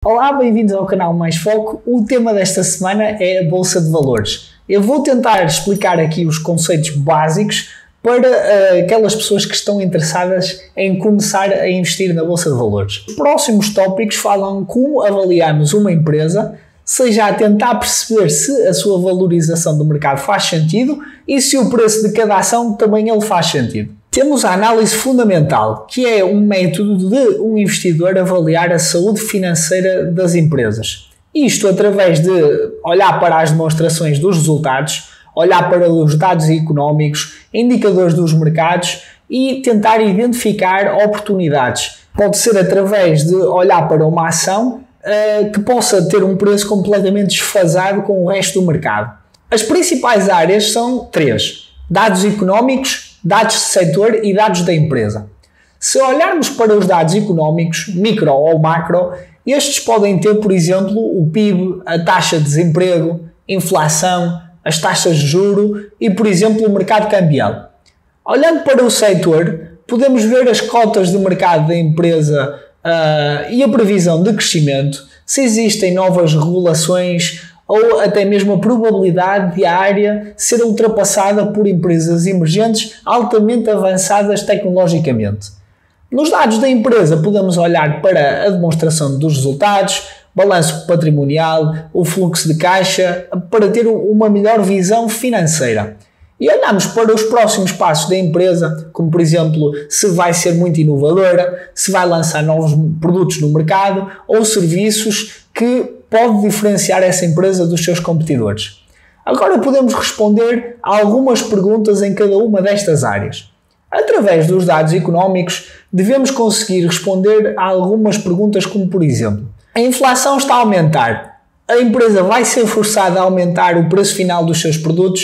Olá, bem-vindos ao canal Mais Foco. O tema desta semana é a Bolsa de Valores. Eu vou tentar explicar aqui os conceitos básicos para aquelas pessoas que estão interessadas em começar a investir na Bolsa de Valores. Os próximos tópicos falam como avaliarmos uma empresa, seja a tentar perceber se a sua valorização do mercado faz sentido e se o preço de cada ação também ele faz sentido. Temos a análise fundamental, que é um método de um investidor avaliar a saúde financeira das empresas. Isto através de olhar para as demonstrações dos resultados, olhar para os dados económicos, indicadores dos mercados e tentar identificar oportunidades. Pode ser através de olhar para uma ação que possa ter um preço completamente desfasado com o resto do mercado. As principais áreas são três: dados económicos, dados de setor e dados da empresa. Se olharmos para os dados económicos, micro ou macro, estes podem ter, por exemplo, o PIB, a taxa de desemprego, inflação, as taxas de juro e, por exemplo, o mercado cambial. Olhando para o setor, podemos ver as cotas de mercado da empresa e a previsão de crescimento, se existem novas regulações ou até mesmo a probabilidade de a área ser ultrapassada por empresas emergentes altamente avançadas tecnologicamente. Nos dados da empresa podemos olhar para a demonstração dos resultados, balanço patrimonial, o fluxo de caixa, para ter uma melhor visão financeira. E olhamos para os próximos passos da empresa, como por exemplo, se vai ser muito inovadora, se vai lançar novos produtos no mercado ou serviços que pode diferenciar essa empresa dos seus competidores. Agora podemos responder a algumas perguntas em cada uma destas áreas. Através dos dados económicos, devemos conseguir responder a algumas perguntas como, por exemplo, a inflação está a aumentar. A empresa vai ser forçada a aumentar o preço final dos seus produtos?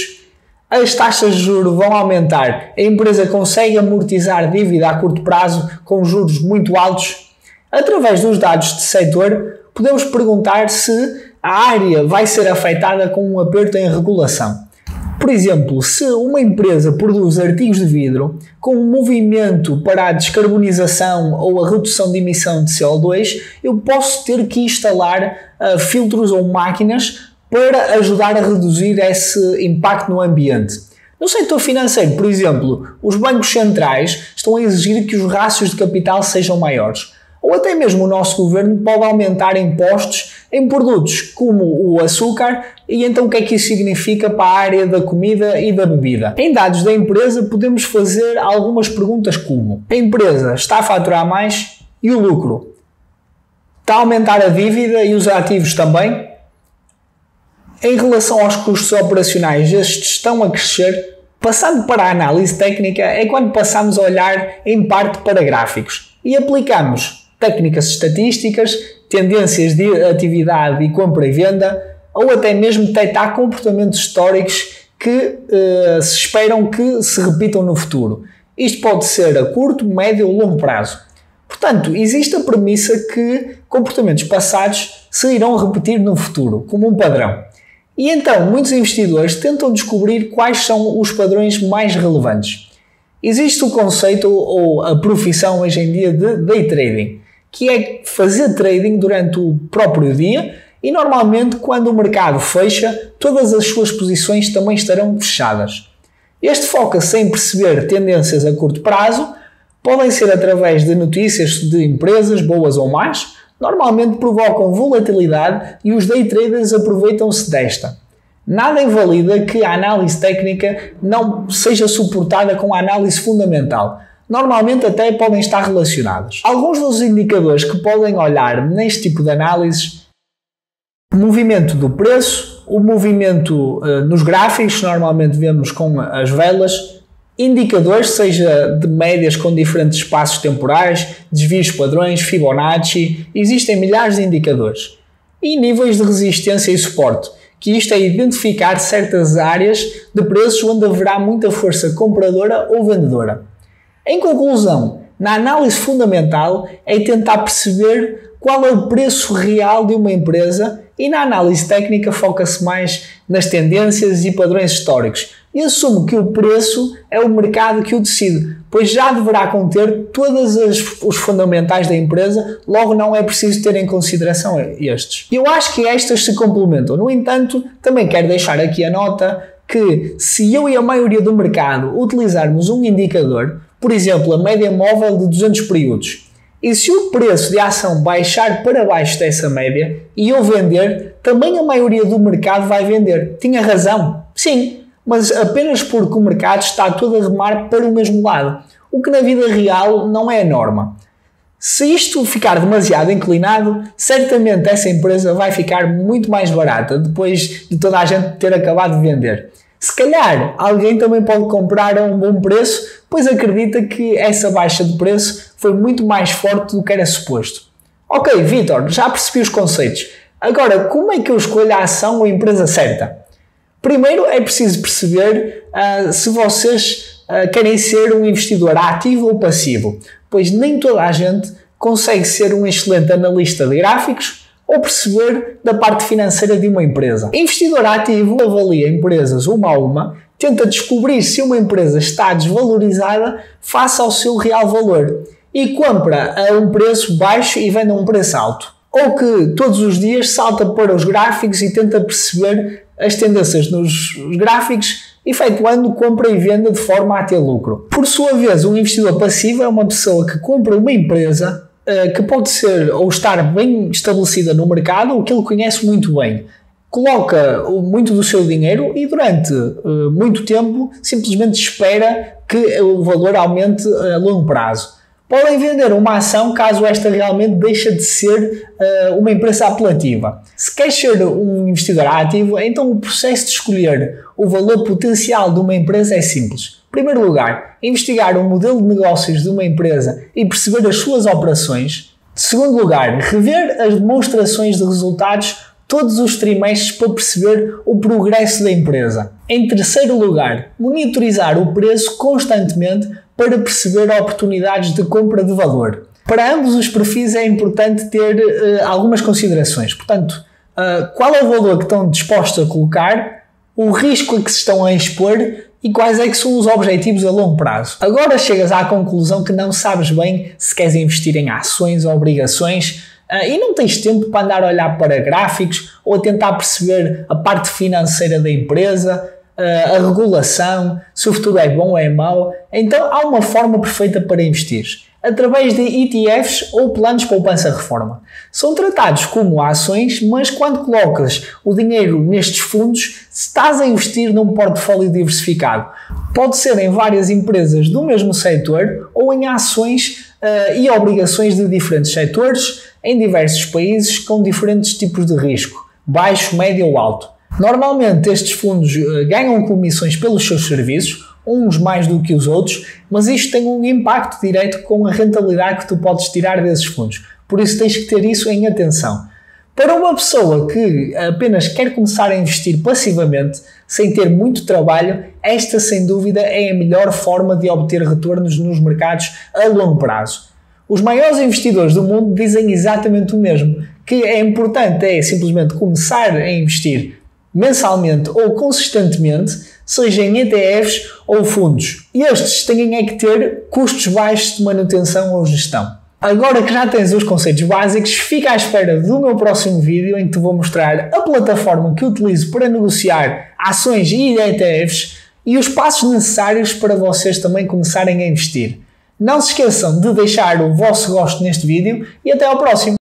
As taxas de juros vão aumentar. A empresa consegue amortizar dívida a curto prazo com juros muito altos? Através dos dados de setor, podemos perguntar se a área vai ser afetada com um aperto em regulação. Por exemplo, se uma empresa produz artigos de vidro com um movimento para a descarbonização ou a redução de emissão de CO2, eu posso ter que instalar filtros ou máquinas para ajudar a reduzir esse impacto no ambiente. No setor financeiro, por exemplo, os bancos centrais estão a exigir que os rácios de capital sejam maiores. Ou até mesmo o nosso governo pode aumentar impostos em produtos como o açúcar, e então o que é que isso significa para a área da comida e da bebida? Em dados da empresa podemos fazer algumas perguntas como: a empresa está a faturar mais e o lucro? Está a aumentar a dívida e os ativos também? Em relação aos custos operacionais, estes estão a crescer? Passando para a análise técnica é quando passamos a olhar em parte para gráficos e aplicamos técnicas estatísticas, tendências de atividade e compra e venda, ou até mesmo detectar comportamentos históricos que se esperam que se repitam no futuro. Isto pode ser a curto, médio ou longo prazo. Portanto, existe a premissa que comportamentos passados se irão repetir no futuro, como um padrão. E então, muitos investidores tentam descobrir quais são os padrões mais relevantes. Existe o conceito ou a profissão hoje em dia de day trading, que é fazer trading durante o próprio dia e normalmente quando o mercado fecha, todas as suas posições também estarão fechadas. Este foca-se em perceber tendências a curto prazo, podem ser através de notícias de empresas, boas ou más, normalmente provocam volatilidade e os day traders aproveitam-se desta. Nada invalida que a análise técnica não seja suportada com a análise fundamental. Normalmente até podem estar relacionados. Alguns dos indicadores que podem olhar neste tipo de análises: o movimento do preço, o movimento nos gráficos, normalmente vemos com as velas, indicadores, seja de médias com diferentes espaços temporais, desvios padrões, Fibonacci, existem milhares de indicadores. E níveis de resistência e suporte, que isto é identificar certas áreas de preços onde haverá muita força compradora ou vendedora. Em conclusão, na análise fundamental é tentar perceber qual é o preço real de uma empresa e na análise técnica foca-se mais nas tendências e padrões históricos. e assumo que o preço é o mercado que o decide, pois já deverá conter todos os fundamentais da empresa, logo não é preciso ter em consideração estes. Eu acho que estas se complementam. No entanto, também quero deixar aqui a nota que se eu e a maioria do mercado utilizarmos um indicador, por exemplo, a média móvel de 200 períodos, e se o preço de ação baixar para baixo dessa média e eu vender, também a maioria do mercado vai vender. Tinha razão? Sim, mas apenas porque o mercado está todo a remar para o mesmo lado, o que na vida real não é a norma. Se isto ficar demasiado inclinado, certamente essa empresa vai ficar muito mais barata depois de toda a gente ter acabado de vender. Se calhar alguém também pode comprar a um bom preço, pois acredita que essa baixa de preço foi muito mais forte do que era suposto. Ok, Vítor, já percebi os conceitos. Agora, como é que eu escolho a ação ou a empresa certa? Primeiro é preciso perceber se vocês querem ser um investidor ativo ou passivo, pois nem toda a gente consegue ser um excelente analista de gráficos ou perceber da parte financeira de uma empresa. Investidor ativo avalia empresas uma a uma, tenta descobrir se uma empresa está desvalorizada face ao seu real valor e compra a um preço baixo e vende a um preço alto. Ou que todos os dias salta para os gráficos e tenta perceber as tendências nos gráficos, efetuando compra e venda de forma a ter lucro. Por sua vez, um investidor passivo é uma pessoa que compra uma empresa que pode ser ou estar bem estabelecida no mercado ou que ele conhece muito bem. Coloca muito do seu dinheiro e durante muito tempo simplesmente espera que o valor aumente a longo prazo. Podem vender uma ação caso esta realmente deixe de ser uma empresa apelativa. Se quer ser um investidor ativo, então o processo de escolher o valor potencial de uma empresa é simples. Em primeiro lugar, investigar o modelo de negócios de uma empresa e perceber as suas operações. Em segundo lugar, rever as demonstrações de resultados todos os trimestres para perceber o progresso da empresa. Em terceiro lugar, monitorizar o preço constantemente para perceber oportunidades de compra de valor. Para ambos os perfis é importante ter algumas considerações. Portanto, qual é o valor que estão dispostos a colocar, o risco a que se estão a expor e quais é que são os objetivos a longo prazo. Agora chegas à conclusão que não sabes bem se queres investir em ações ou obrigações e não tens tempo para andar a olhar para gráficos ou a tentar perceber a parte financeira da empresa, a regulação, se o futuro é bom ou é mau. Então há uma forma perfeita para investir, através de ETFs ou planos de poupança-reforma. São tratados como ações, mas quando colocas o dinheiro nestes fundos, estás a investir num portfólio diversificado. Pode ser em várias empresas do mesmo setor ou em ações e obrigações de diferentes setores, em diversos países com diferentes tipos de risco, baixo, médio ou alto. Normalmente estes fundos ganham comissões pelos seus serviços, uns mais do que os outros, mas isto tem um impacto direto com a rentabilidade que tu podes tirar desses fundos. Por isso tens que ter isso em atenção. Para uma pessoa que apenas quer começar a investir passivamente, sem ter muito trabalho, esta sem dúvida é a melhor forma de obter retornos nos mercados a longo prazo. Os maiores investidores do mundo dizem exatamente o mesmo, que é importante simplesmente começar a investir mensalmente ou consistentemente, seja em ETFs ou fundos. E estes têm que ter custos baixos de manutenção ou gestão. Agora que já tens os conceitos básicos, fica à espera do meu próximo vídeo em que te vou mostrar a plataforma que utilizo para negociar ações e ETFs e os passos necessários para vocês também começarem a investir. Não se esqueçam de deixar o vosso gosto neste vídeo e até ao próximo!